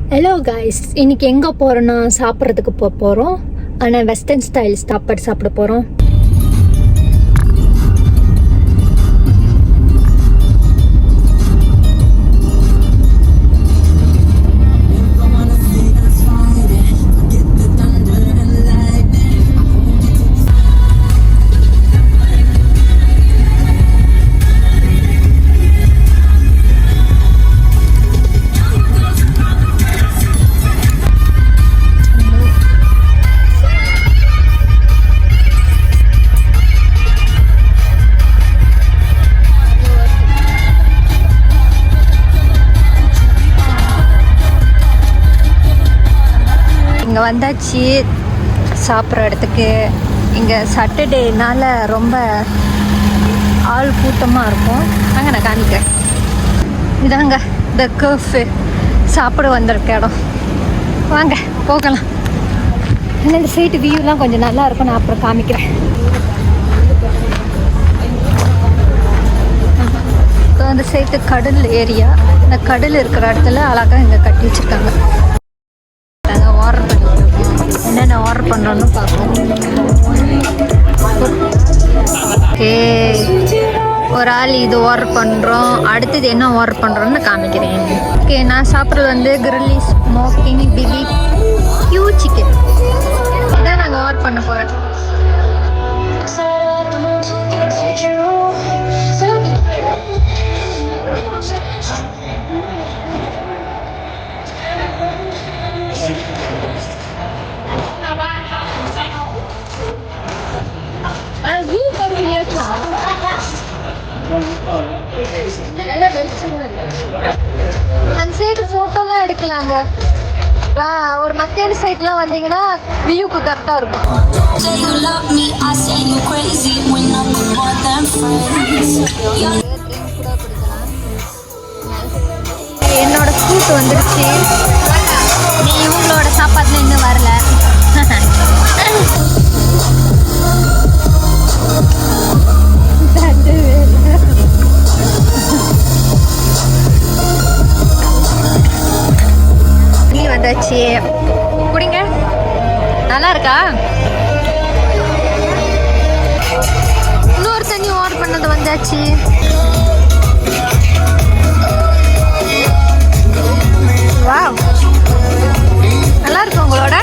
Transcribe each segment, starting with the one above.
Hello guys, இன்னைக்கு எங்கே போகிறோன்னா சாப்பிட்றதுக்கு போகிறோம். ஆனால் வெஸ்டர்ன் ஸ்டைல் சாப்பாடு சாப்பிட போகிறோம். இங்கே வந்தாச்சு சாப்பிட்ற இடத்துக்கு. இங்கே சாட்டர்டேனால ரொம்ப ஆள் கூட்டமாக இருக்கும். அங்கே நான் காமிக்கிறேன். இதாங்க த கர்ஃபு சாப்பிட வந்திருக்க இடம். வாங்க போகலாம். இந்த சைட்டு வியூலாம் கொஞ்சம் நல்லா இருக்கும். நான் அப்புறம் காமிக்கிறேன். அந்த சைட்டு கடல் ஏரியா. இந்த கடல் இருக்கிற இடத்துல அழகாக இங்கே கட்டி வச்சுருக்காங்க. ஆர்டர் பண்ணிட்டு என்னென்ன ஆர்டர் பண்ணுறோன்னு பார்ப்போம். ஓகே, ஒரு ஆள் இது ஆர்டர் பண்ணுறோம். அடுத்தது என்ன ஆர்டர் பண்ணுறோன்னு காமிக்கிறேன். ஓகே, நான் சாப்பிட்றது வந்து கிரில்லி ஸ்மோக்கிங் பிபி கியூ சிக்கன் இதான் நாங்கள் ஆர்டர் பண்ண போகிறோம். அந்த சைடு ஃபோட்டோலாம் எடுக்கலாங்க. ஒரு மத்தியான சைட்லாம் வந்தீங்கன்னா வியூக்கு கரெக்டாக இருக்கும். என்னோட ஸ்கூட் வந்துடுச்சு. நீ இவங்களோட சாப்பாடுல இன்னும் வரல. வந்தாச்சு, குடிங்க. நல்லா இருக்கா? இன்னொரு தண்ணி ஆர்டர் பண்ணது வந்தாச்சு. வாவ், நல்லா இருக்கு. உங்களோட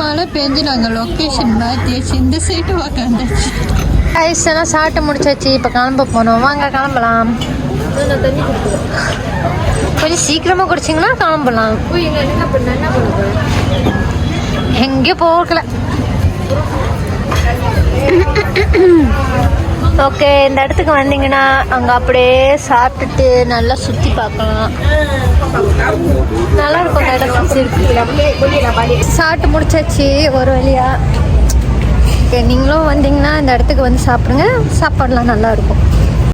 மழை பெஞ்சு நாங்கள் லொக்கேஷன் மாற்றியாச்சு. இந்த சைட்டு உக்காந்தாச்சு. ஐஸ்லாம் சாப்பிட்டு முடிச்சாச்சு. இப்போ கிளம்ப போனோம். வாங்க கிளம்பலாம். கொஞ்சம் சீக்கிரமாக குடிச்சிங்கன்னா கிளம்பலாம். எங்கேயும் போகல. ஓகே, இந்த இடத்துக்கு வந்தீங்கன்னா அங்கே அப்படியே சாப்பிட்டுட்டு நல்லா சுற்றி பார்க்கலாம். நல்லா இருக்கும் இந்த இடம். சாப்பிட்டு முடிச்சாச்சு ஒரு வழியா. ஓகே, நீங்களும் வந்தீங்கன்னா இந்த இடத்துக்கு வந்து சாப்பிடுங்க. சாப்பாடுலாம் நல்லா இருக்கும்.